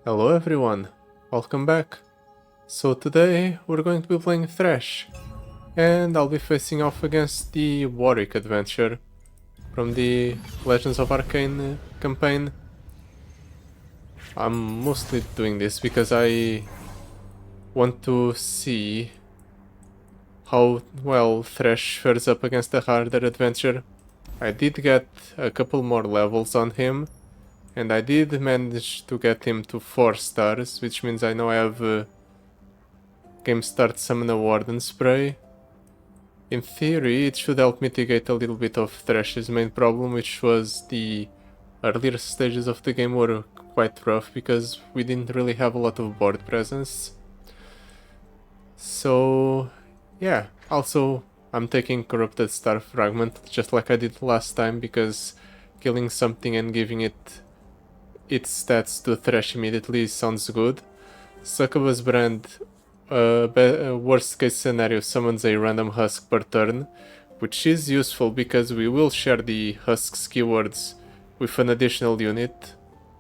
Hello everyone, welcome back. So today we're going to be playing Thresh, and I'll be facing off against the Warwick adventure from the Legends of Arcane campaign. I'm mostly doing this because I want to see how well Thresh fares up against a harder adventure. I did get a couple more levels on him, and I did manage to get him to 4 stars, which means I know I have game start summon a Warden Spray. In theory, it should help mitigate a little bit of Thresh's main problem, which was the earlier stages of the game were quite rough because we didn't really have a lot of board presence. So yeah, also I'm taking Corrupted Star Fragment just like I did last time, because killing something and giving it its stats to Thresh immediately sounds good. Succubus Brand, worst case scenario, summons a random husk per turn, which is useful because we will share the husks keywords with an additional unit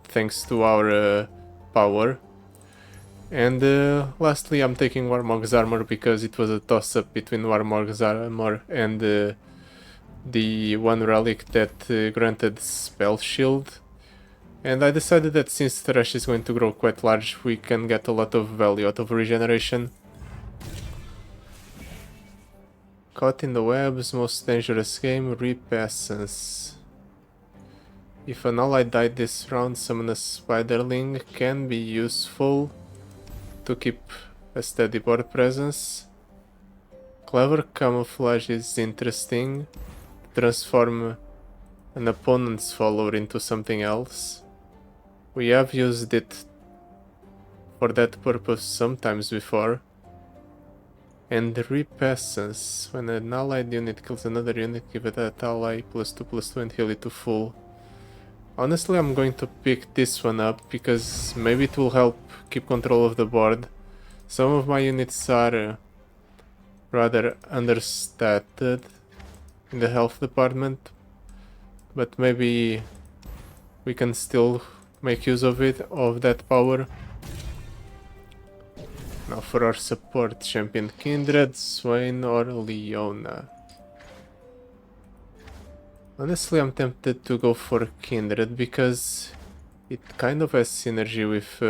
thanks to our power. And lastly, I'm taking Warmog's Armor because it was a toss-up between Warmog's Armor and the one relic that granted Spell Shield. And I decided that since Thresh is going to grow quite large, we can get a lot of value out of regeneration. Caught in the Web's most dangerous game, Reap Essence. If an ally died this round, summon a Spiderling can be useful to keep a steady board presence. Clever Camouflage is interesting. Transform an opponent's follower into something else. We have used it for that purpose sometimes before. And Reap Essence. When an allied unit kills another unit, give that ally +2/+2 and heal it to full. Honestly, I'm going to pick this one up because maybe it will help keep control of the board. Some of my units are rather understated in the health department, but maybe we can still make use of it, of that power. Now for our support champion, Kindred, Swain or Leona. Honestly, I'm tempted to go for Kindred because it kind of has synergy with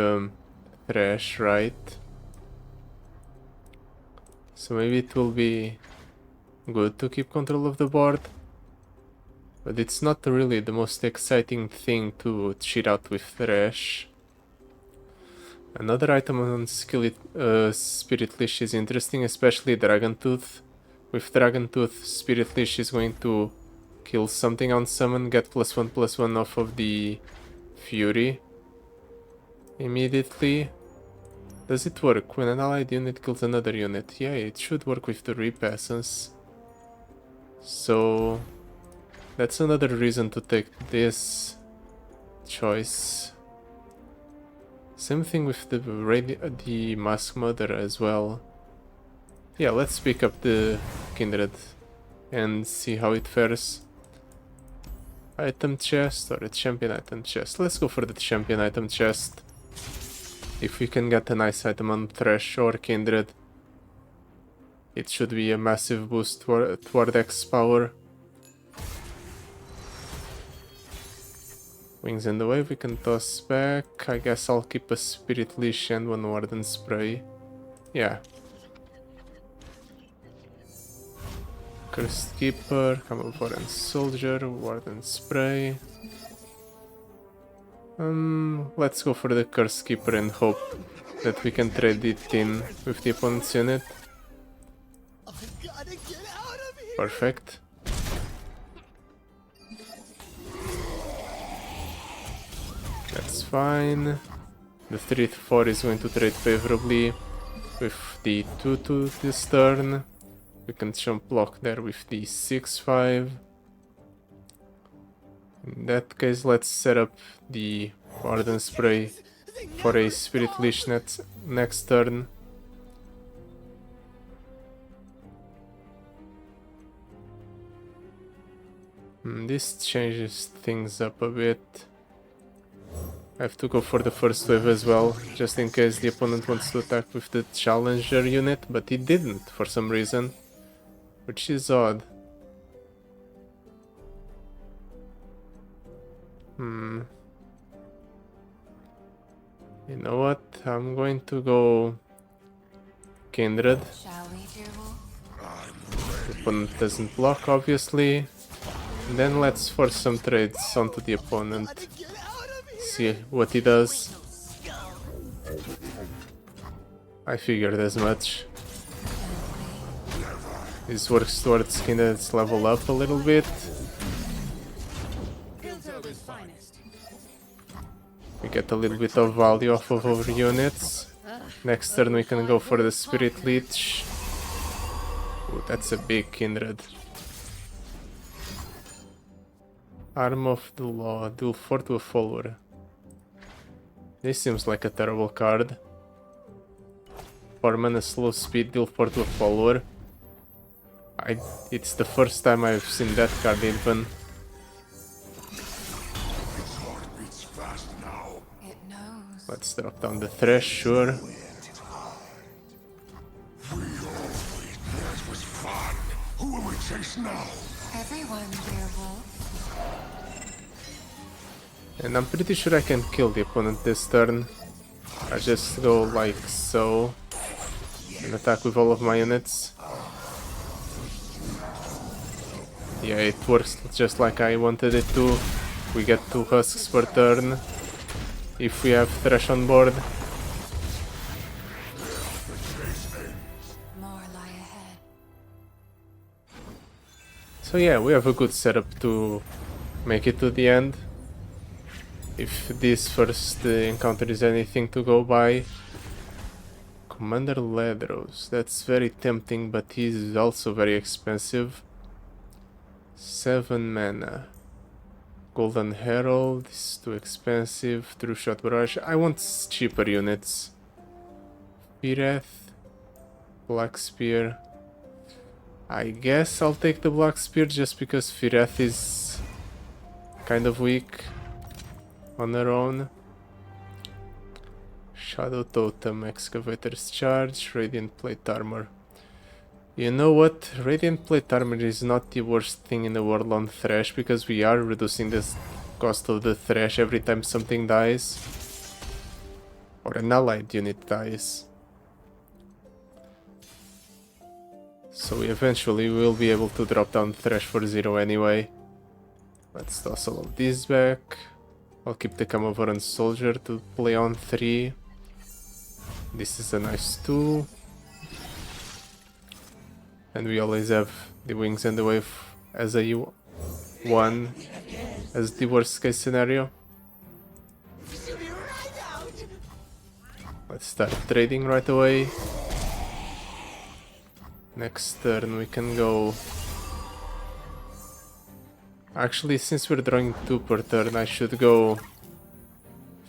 Thresh, right? So maybe it will be good to keep control of the board. But it's not really the most exciting thing to cheat out with Thresh. Another item on Spirit Leash is interesting, especially Dragon Tooth. With Dragon Tooth, Spirit Leash is going to kill something on summon, get +1/+1 off of the Fury immediately. Does it work when an allied unit kills another unit? Yeah, it should work with the Reap Essence. So that's another reason to take this choice. Same thing with the Mask Mother as well. Yeah, let's pick up the Kindred and see how it fares. Item chest or a champion item chest? Let's go for the champion item chest. If we can get a nice item on Thresh or Kindred, it should be a massive boost toward X power. Wings in the way, we can toss back. I guess I'll keep a Spirit Leash and one Warden Spray. Yeah. Cursed Keeper, Camel Foreign Soldier, Warden Spray. Let's go for the Cursed Keeper and hope that we can trade it in with the opponent's unit. Perfect. That's fine. The 3/4 is going to trade favorably with the 2/2 this turn. We can jump block there with the 6/5. In that case, let's set up the Warden Spray for a Spirit Leash next turn. This changes things up a bit. I have to go for the first wave as well, just in case the opponent wants to attack with the challenger unit, but he didn't for some reason, which is odd. You know what? I'm going to go Kindred. Shall we, dear wolf? The opponent doesn't block, obviously. And then let's force some trades onto the opponent. See what he does. I figured as much. This works towards Kindred's level up a little bit. We get a little bit of value off of our units. Next turn we can go for the Spirit Leech. Ooh, that's a big Kindred. Arm of the Law, deal 4 to a follower. This seems like a terrible card. 4 mana slow speed, deal 4 to a follower. It's the first time I've seen that card even. It knows. Let's drop down the Thresh, sure. Who will we chase now? Everyone, dear wolf. And I'm pretty sure I can kill the opponent this turn. I just go like so and attack with all of my units. Yeah, it works just like I wanted it to. We get 2 husks per turn if we have Thresh on board. More lie ahead. So yeah, we have a good setup to make it to the end. If this first encounter is anything to go by. Commander Ledros, that's very tempting, but he's also very expensive. 7 mana. Golden Herald, this is too expensive. True Shot Barrage, I want cheaper units. Fireth, Black Spear. I guess I'll take the Black Spear just because Fireth is kind of weak on her own. Shadow Totem, Excavator's Charge, Radiant Plate Armor. You know what? Radiant Plate Armor is not the worst thing in the world on Thresh because we are reducing the cost of the Thresh every time something dies. Or an allied unit dies. So eventually we will be able to drop down Thresh for 0 anyway. Let's toss all of these back. I'll keep the Camovaran Soldier to play on 3. This is a nice 2. And we always have the Wings and the Wave as a 1 as the worst case scenario. Let's start trading right away. Next turn we can go... Actually, since we're drawing 2 per turn, I should go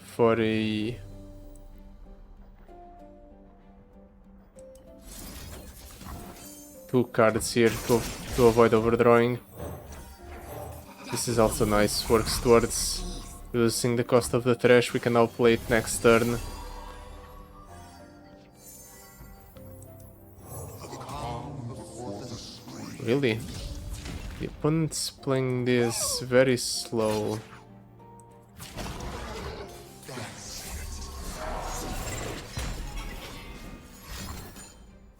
for a... two cards here to avoid overdrawing. This is also nice, works towards reducing the cost of the Thresh. We can now play it next turn. Really? The opponent's playing this very slow.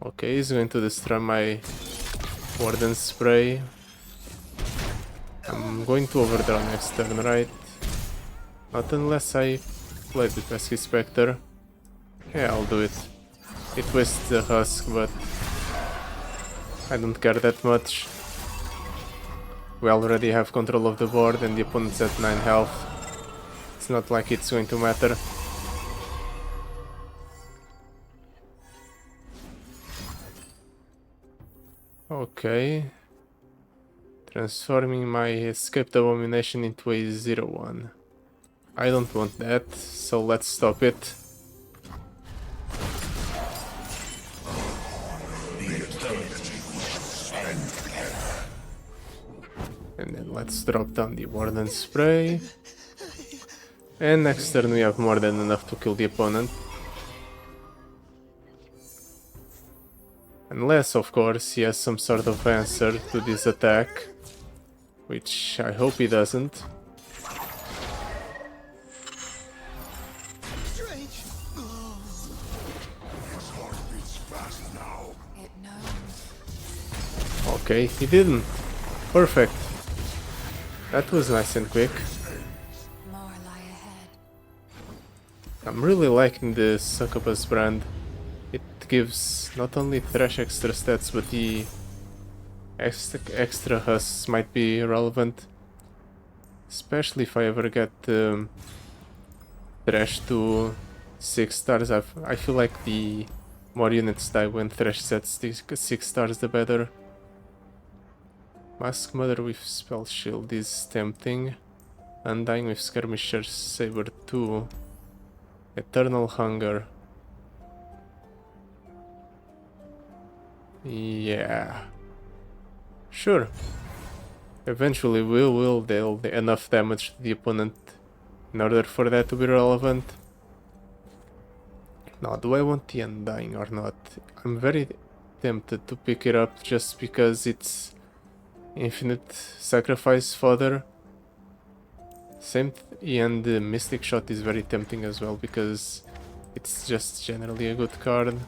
Okay, he's going to destroy my Warden Spray. I'm going to overdraw next turn, right? Not unless I play the Pesky Spectre. Yeah, I'll do it. It wastes the Husk, but I don't care that much. We already have control of the board and the opponent's at 9 health. It's not like it's going to matter. Okay. Transforming my Escaped Abomination into a 0-1. I don't want that, so let's stop it. And then let's drop down the Warden Spray. And next turn we have more than enough to kill the opponent. Unless, of course, he has some sort of answer to this attack. Which I hope he doesn't. His heart beats fast now. It knows. Okay, he didn't. Perfect. That was nice and quick. More lie ahead. I'm really liking the Succubus brand. It gives not only Thresh extra stats, but the extra husks might be relevant. Especially if I ever get Thresh to 6 stars. I feel like the more units die when Thresh sets 6 stars, the better. Mask Mother with Spell Shield is tempting. Undying with Skirmisher Saber 2. Eternal Hunger. Yeah. Sure. Eventually we will deal enough damage to the opponent in order for that to be relevant. Now, do I want the Undying or not? I'm very tempted to pick it up just because it's infinite sacrifice fodder. And the Mystic Shot is very tempting as well because it's just generally a good card.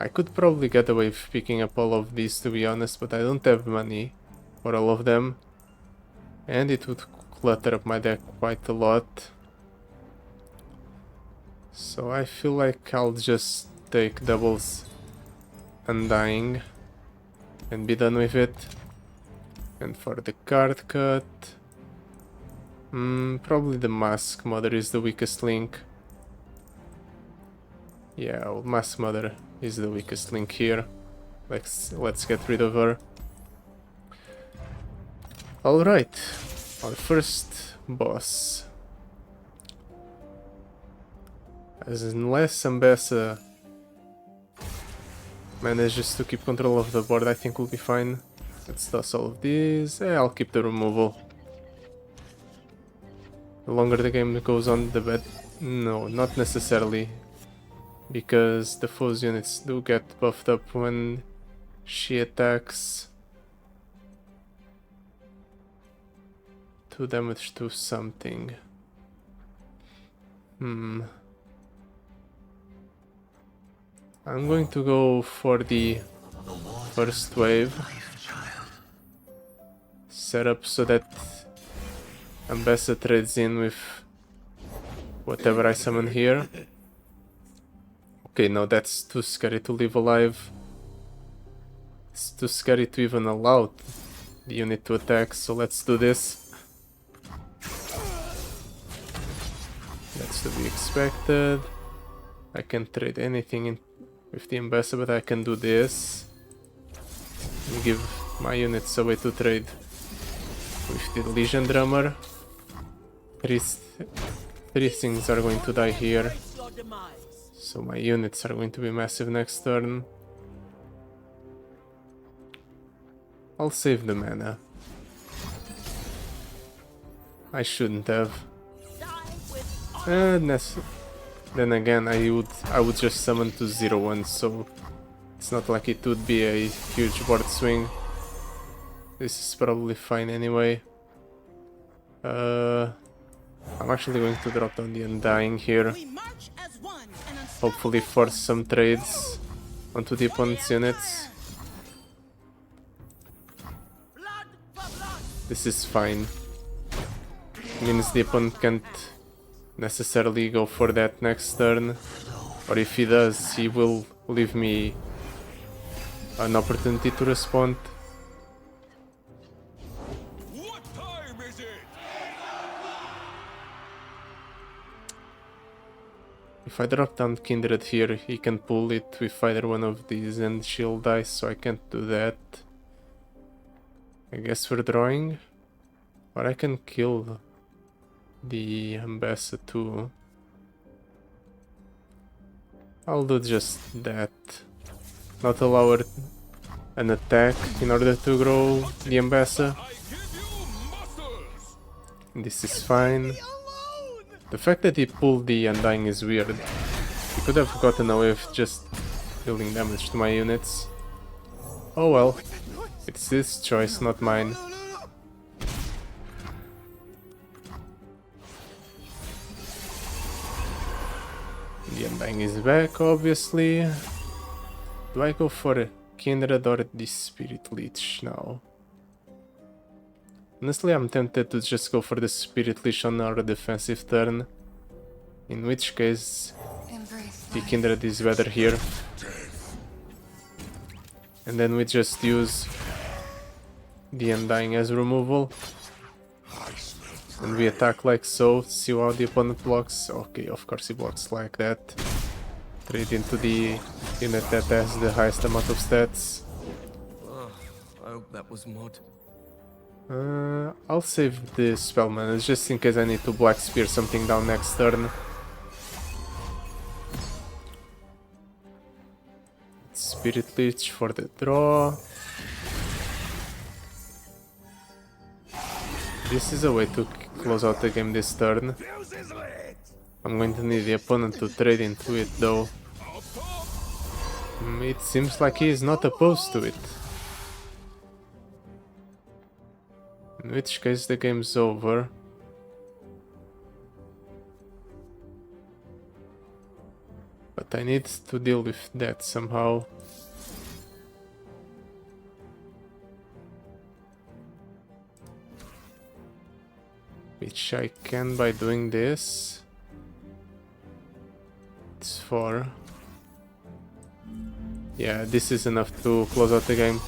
I could probably get away with picking up all of these, to be honest, but I don't have money for all of them. And it would clutter up my deck quite a lot. So I feel like I'll just take doubles Undying and be done with it. And for the card cut, probably the Mask Mother is the weakest link. Yeah, well, Mask Mother is the weakest link here. Let's get rid of her. Alright, our first boss. Unless Ambessa manages to keep control of the board, I think we'll be fine. Let's toss all of these. I'll keep the removal. The longer the game goes on, the better. No, not necessarily. Because the foe's units do get buffed up when she attacks. 2 damage to something. I'm going to go for the first wave. Set up so that Ambessa trades in with whatever I summon here. Okay, no, that's too scary to leave alive. It's too scary to even allow the unit to attack, so let's do this. That's to be expected. I can trade anything in with the Ambessa, but I can do this. And give my units a way to trade with the Legion Drummer. Three things are going to die here. So my units are going to be massive next turn. I'll save the mana. I shouldn't have. Then again, I would just summon to 0-1, so it's not like it would be a huge board swing. This is probably fine anyway. I'm actually going to drop down the Undying here. Hopefully force some trades onto the opponent's units. This is fine. Means the opponent can't necessarily go for that next turn. Or if he does, he will leave me an opportunity to respond. What time is it? If I drop down Kindred here, he can pull it with either one of these and she'll die, so I can't do that. I guess we're drawing. Or I can kill the Ambessa too. I'll do just that. Not allow her an attack in order to grow the Ambessa. I give you muscles. This is fine. The fact that he pulled the Undying is weird. He could have gotten away with just dealing damage to my units. Oh well. It's his choice, not mine. The Undying is back, obviously. Do I go for a Kindred or the Spirit Leech now? Honestly, I'm tempted to just go for the Spirit Leech on our defensive turn. In which case, Embrace the life. Kindred is better here. And then we just use the Undying as removal. And we attack like so, see how the opponent blocks. Okay, of course he blocks like that. Trade into the unit that has the highest amount of stats. I hope that was mod. I'll save the spell mana just in case I need to Black Spear something down next turn. Spirit Leech for the draw. This is a way to close out the game this turn. I'm going to need the opponent to trade into it though. It seems like he is not opposed to it. In which case the game's over. But I need to deal with that somehow. Which I can by doing this. It's 4. Yeah, this is enough to close out the game.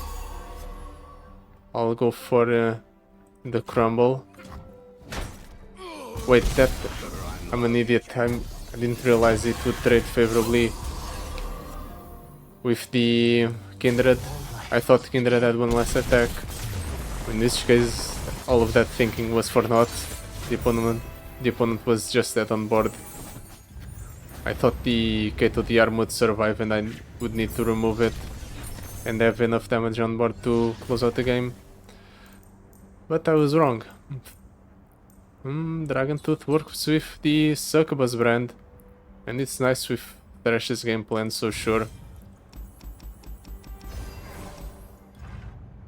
I'll go for the crumble. Wait, that... I'm an idiot. I didn't realize it would trade favorably with the Kindred. I thought Kindred had one less attack. In this case, all of that thinking was for naught. The opponent was just dead on board. I thought the K2DR would survive and I would need to remove it and have enough damage on board to close out the game. But I was wrong. Dragon Tooth works with the Succubus brand, and it's nice with Thresh's game plan, so sure.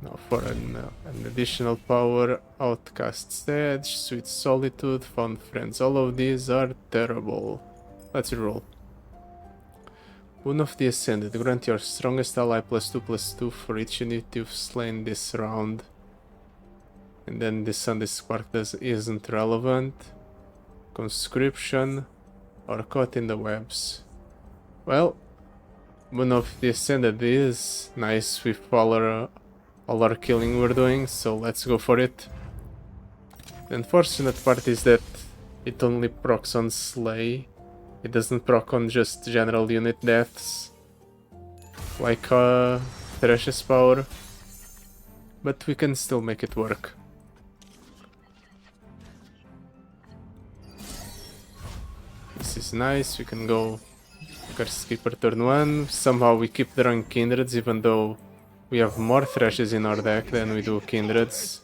Now for an additional power, Outcast's Edge, Sweet Solitude, Found Friends. All of these are terrible. Let's reroll. Boon of the Ascended. Grant your strongest ally +2/+2 for each unit you've slain this round. And then the Sunday Spark isn't relevant. Conscription or Caught in the Webs. Well, Boon of the Ascended is nice with all our killing we're doing, so let's go for it. The unfortunate part is that it only procs on Slay. It doesn't proc on just general unit deaths, like Thresh's power, but we can still make it work. This is nice, we can go Curse Keeper turn 1, somehow we keep drawing Kindreds even though we have more Threshes in our deck than we do Kindreds.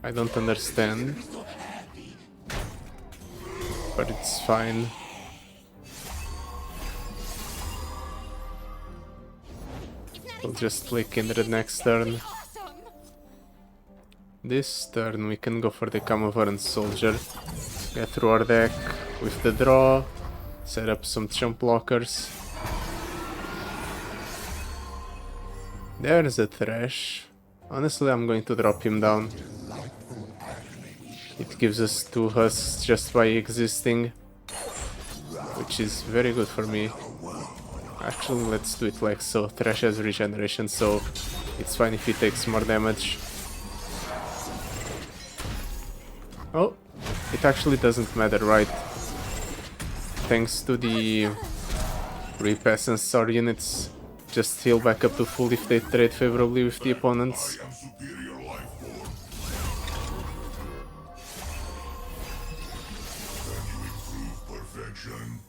I don't understand, but it's fine. We'll just play Kindred next turn. This turn we can go for the Camovarant Soldier. Get through our deck with the draw, set up some chump blockers. There's a Thresh. Honestly, I'm going to drop him down. It gives us 2 husks just by existing, which is very good for me. Actually, let's do it like so. Thresh has regeneration, so it's fine if he takes more damage. Oh, it actually doesn't matter, right? Thanks to the Reap Essence, our units just heal back up to full if they trade favorably with the opponents. I am superior life form. Can you improve perfection?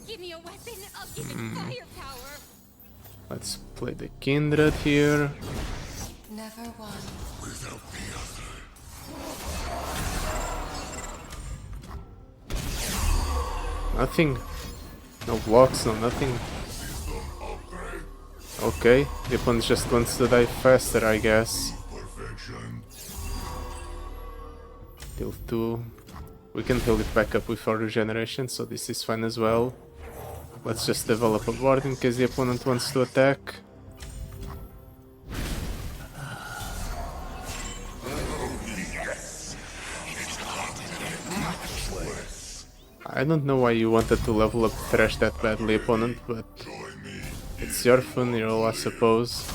Give me a weapon, I'll give it firepower. Let's play the Kindred here. Never one. Without the other, Nothing. No blocks, no nothing. Okay, the opponent just wants to die faster, I guess. Perfection. Till 2. We can build it back up with our regeneration, so this is fine as well. Let's just develop a ward in case the opponent wants to attack. I don't know why you wanted to level up Thresh that badly, opponent, but it's your funeral, I suppose.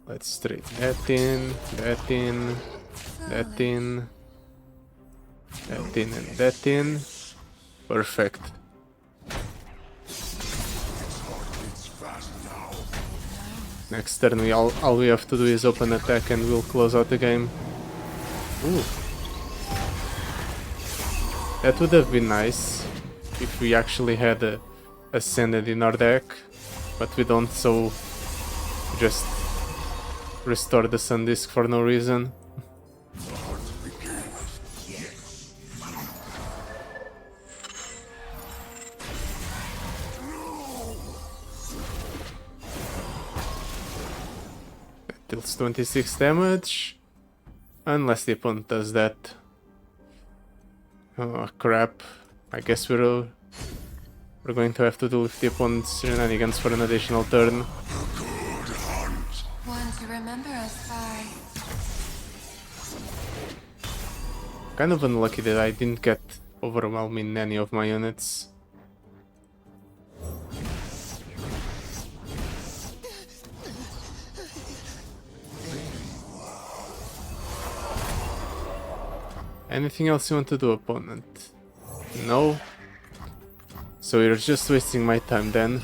Let's trade that in, that in, that in, that in, and that in. Perfect. Next turn, all we have to do is open attack and we'll close out the game. Ooh. That would have been nice if we actually had a Ascended in our deck, but we don't, so just restore the Sun Disk for no reason. That deals 26 damage, unless the opponent does that. Oh crap, I guess we're going to have to deal with the opponent's shenanigans for an additional turn. One to remember us by. Kind of unlucky that I didn't get overwhelmed in any of my units. Anything else you want to do, opponent? No? So you're just wasting my time then.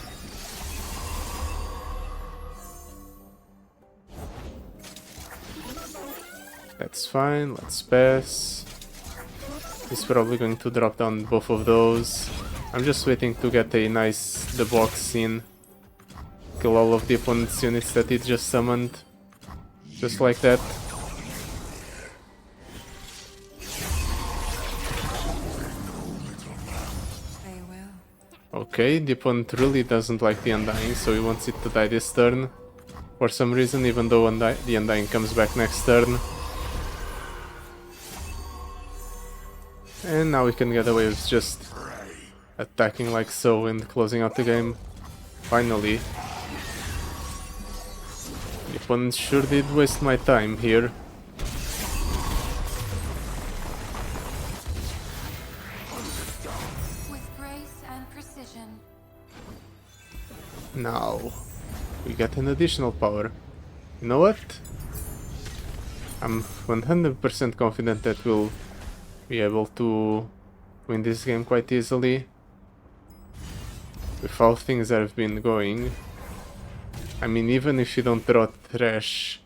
That's fine, let's pass. He's probably going to drop down both of those. I'm just waiting to get a nice box in. Kill all of the opponent's units that he just summoned. Just like that. They will. Okay, the opponent really doesn't like the Undying, so he wants it to die this turn. For some reason, even though the Undying comes back next turn. And now we can get away with just attacking like so and closing out the game. Finally. The opponent sure did waste my time here. With grace and precision. Now, we get an additional power. You know what? I'm 100% confident that we'll be able to win this game quite easily. With how things have been going. I mean, even if you don't draw Thresh,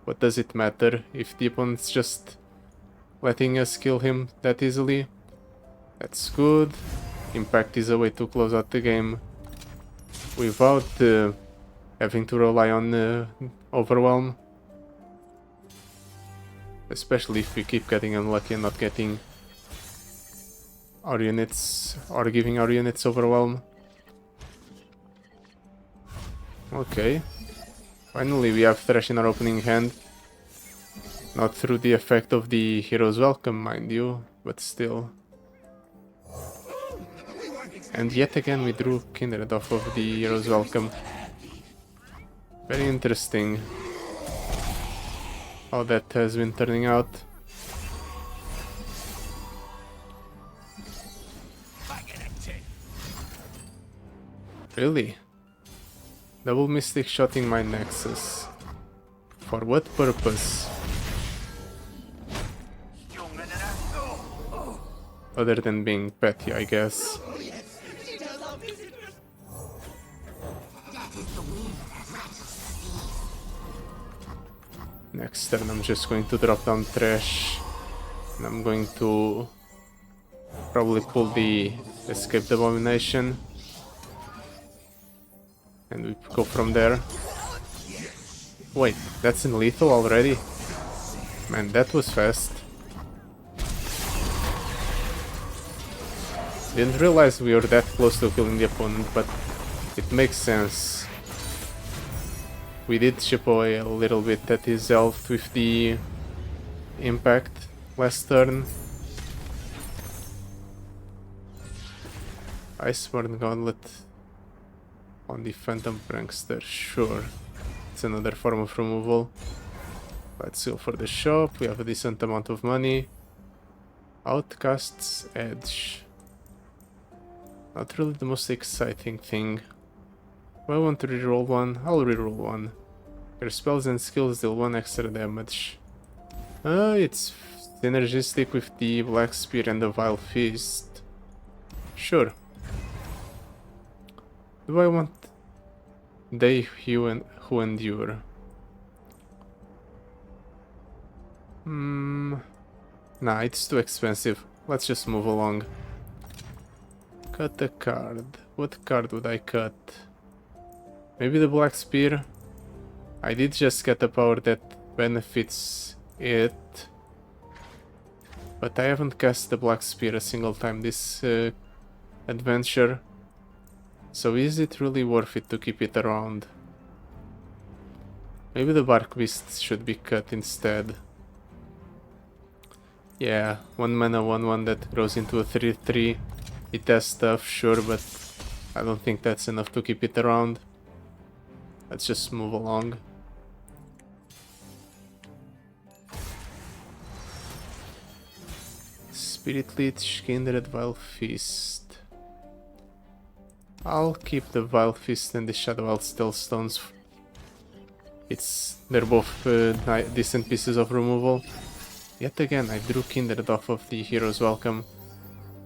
what does it matter if the opponent's just letting us kill him that easily? That's good. Impact is a way to close out the game without having to rely on Overwhelm. Especially if we keep getting unlucky and not getting our units, or giving our units Overwhelm. Okay. Finally we have Thresh in our opening hand. Not through the effect of the Hero's Welcome, mind you, but still. And yet again we drew Kindred off of the Hero's Welcome. Very interesting how that has been turning out. Really? Double Mystic Shotting my Nexus. For what purpose? Other than being petty, I guess. Next turn I'm just going to drop down Thresh. And I'm going to probably pull the Escaped Abomination. And we go from there. Wait, that's in lethal already? Man, that was fast. Didn't realize we were that close to killing the opponent, but it makes sense. We did chip away a little bit at his health with the impact last turn. Iceborne Gauntlet on the Phantom Prankster, sure. It's another form of removal. Let's go for the shop, we have a decent amount of money. Outcast's Edge. Not really the most exciting thing. Do I want to reroll one? I'll reroll one. Your spells and skills deal 1 extra damage. It's synergistic with the Black Spear and the Vile Fist. Sure. Do I want They Who Endure? Nah, it's too expensive. Let's just move along. Cut a card. What card would I cut? Maybe the Black Spear? I did just get a power that benefits it. But I haven't cast the Black Spear a single time this adventure. So is it really worth it to keep it around? Maybe the Bark Beast should be cut instead. Yeah, 1 mana 1/1 that grows into a 3/3. It has stuff, sure, but I don't think that's enough to keep it around. Let's just move along. Spirit Leech, Kindred, Vile Feast. I'll keep the Vile Fist and the Shadow Wild Stones. They're both decent pieces of removal. Yet again, I drew Kindred off of the Hero's Welcome.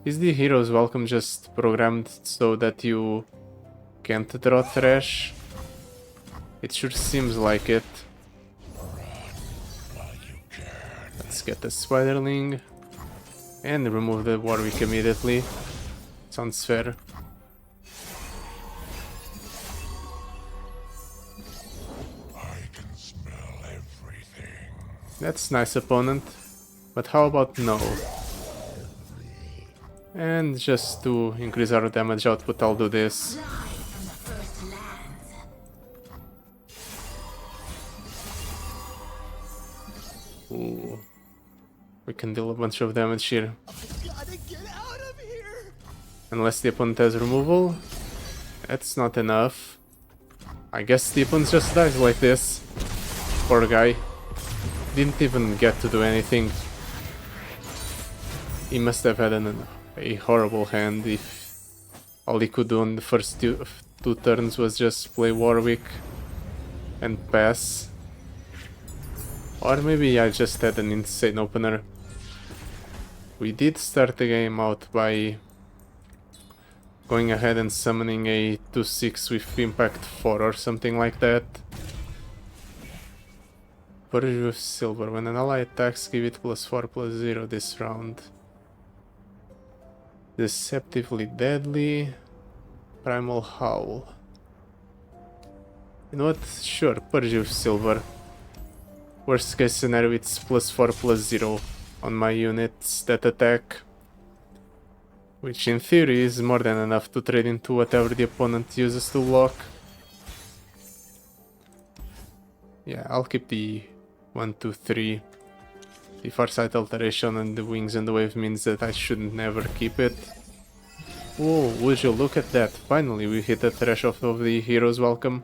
Is the Hero's Welcome just programmed so that you can't draw Thresh? It sure seems like it. Let's get the Spiderling and remove the Warwick immediately. Sounds fair. I can smell everything. That's nice, opponent. But how about no? And just to increase our damage output, I'll do this. Ooh. We can deal a bunch of damage here. Unless the opponent has removal. That's not enough. I guess the opponent just dies like this. Poor guy. Didn't even get to do anything. He must have had a horrible hand if all he could do on the first two turns was just play Warwick and pass. Or maybe I just had an insane opener. We did start the game out by going ahead and summoning a 2/6 with impact 4 or something like that. Purge with silver. When an ally attacks, give it +4/+0 this round. Deceptively Deadly. Primal Howl. You know what? Sure, Purge with silver. Worst case scenario, it's +4/+0 on my units that attack. Which in theory is more than enough to trade into whatever the opponent uses to block. Yeah, I'll keep the 1, 2, 3. The Farsight Alteration and the Wings and the Wave means that I should never keep it. Whoa, would you look at that? Finally we hit the threshold of the Hero's Welcome.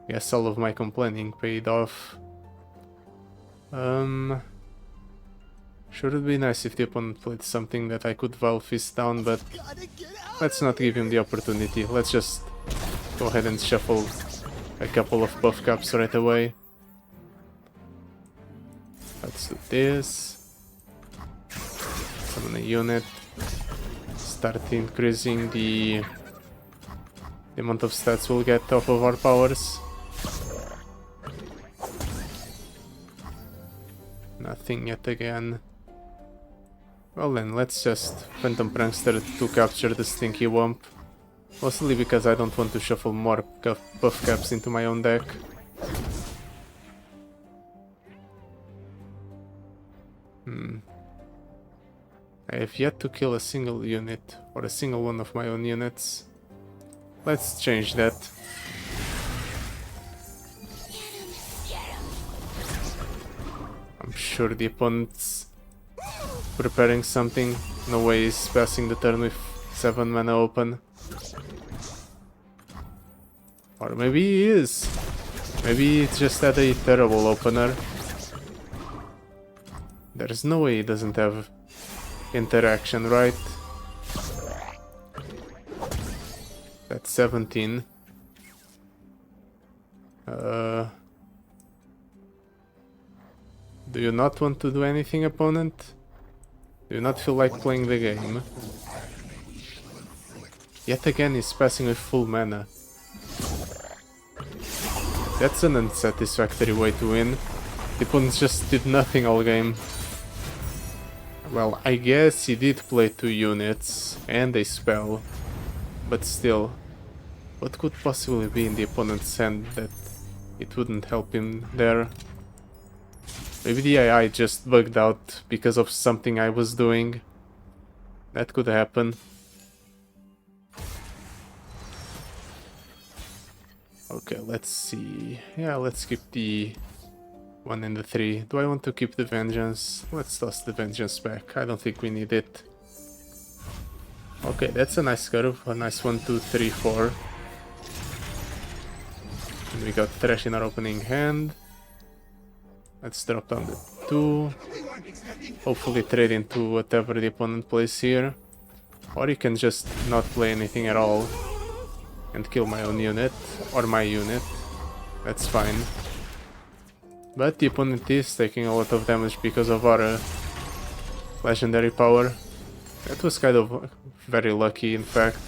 Yes, all of my complaining paid off. Sure, it'd be nice if the opponent played something that I could Vile Fist down, but let's not give him the opportunity. Let's just go ahead and shuffle a couple of buff caps right away. Let's do this. Summon a unit. Start increasing the amount of stats we'll get off of our powers. Nothing yet again. Well then, let's just Phantom Prankster to capture the Stinky Wump. Mostly because I don't want to shuffle more buff caps into my own deck. I have yet to kill a single unit, or a single one of my own units. Let's change that. I'm sure the opponent's preparing something. No way he's passing the turn with 7 mana open. Or maybe he is. Maybe he just had a terrible opener. There's no way he doesn't have interaction, right? That's 17. Do you not want to do anything, opponent? Do you not feel like playing the game? Yet again he's passing with full mana. That's an unsatisfactory way to win. The opponent just did nothing all game. Well, I guess he did play 2 units and a spell. But still, what could possibly be in the opponent's hand that it wouldn't help him there? Maybe the AI just bugged out because of something I was doing. That could happen. Okay, let's see. Yeah, let's keep the 1 and the 3. Do I want to keep the Vengeance? Let's toss the Vengeance back. I don't think we need it. Okay, that's a nice curve. A nice 1, 2, 3, 4. And we got Thresh in our opening hand. Let's drop down the 2. Hopefully trade into whatever the opponent plays here. Or you can just not play anything at all and kill my own unit, or my unit. That's fine. But the opponent is taking a lot of damage because of our legendary power. That was kind of very lucky, in fact.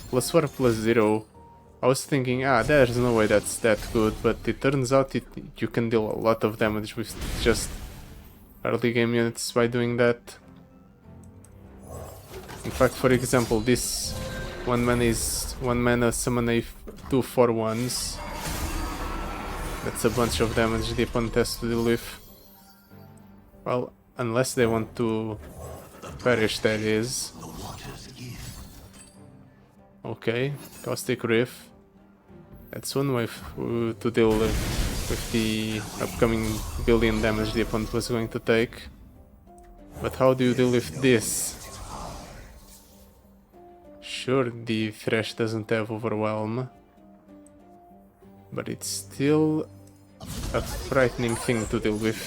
+4, +0. I was thinking, there's no way that's that good, but it turns out you can deal a lot of damage with just early game units by doing that. In fact, for example, this 1 mana is 1 mana summon a 2 4/1s. That's a bunch of damage the opponent has to deal with. Well, unless they want to perish, that is. Okay, Caustic Rift. That's one way to deal with the upcoming billion damage the opponent was going to take. But how do you deal with this? Sure, the Thresh doesn't have Overwhelm, but it's still a frightening thing to deal with.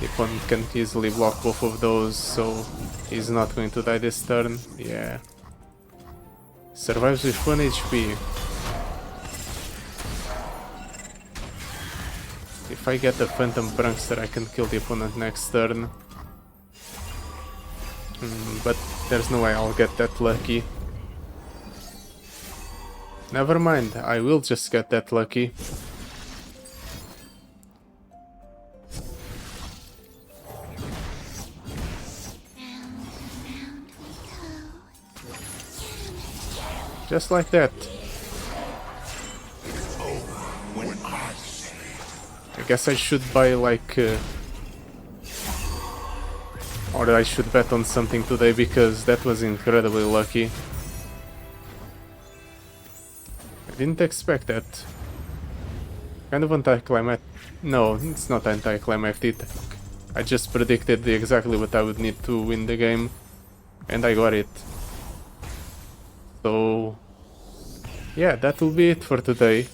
The opponent can easily block both of those, so he's not going to die this turn. Yeah. Survives with 1 HP. If I get the Phantom Prankster, I can kill the opponent next turn. But there's no way I'll get that lucky. Never mind, I will just get that lucky. Just like that. I guess I should buy like... or I should bet on something today, because that was incredibly lucky. I didn't expect that. Kind of anticlimactic. No, it's not anticlimactic. I just predicted exactly what I would need to win the game, and I got it. So yeah, that will be it for today.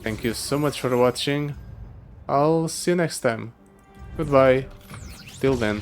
Thank you so much for watching. I'll see you next time. Goodbye. Till then.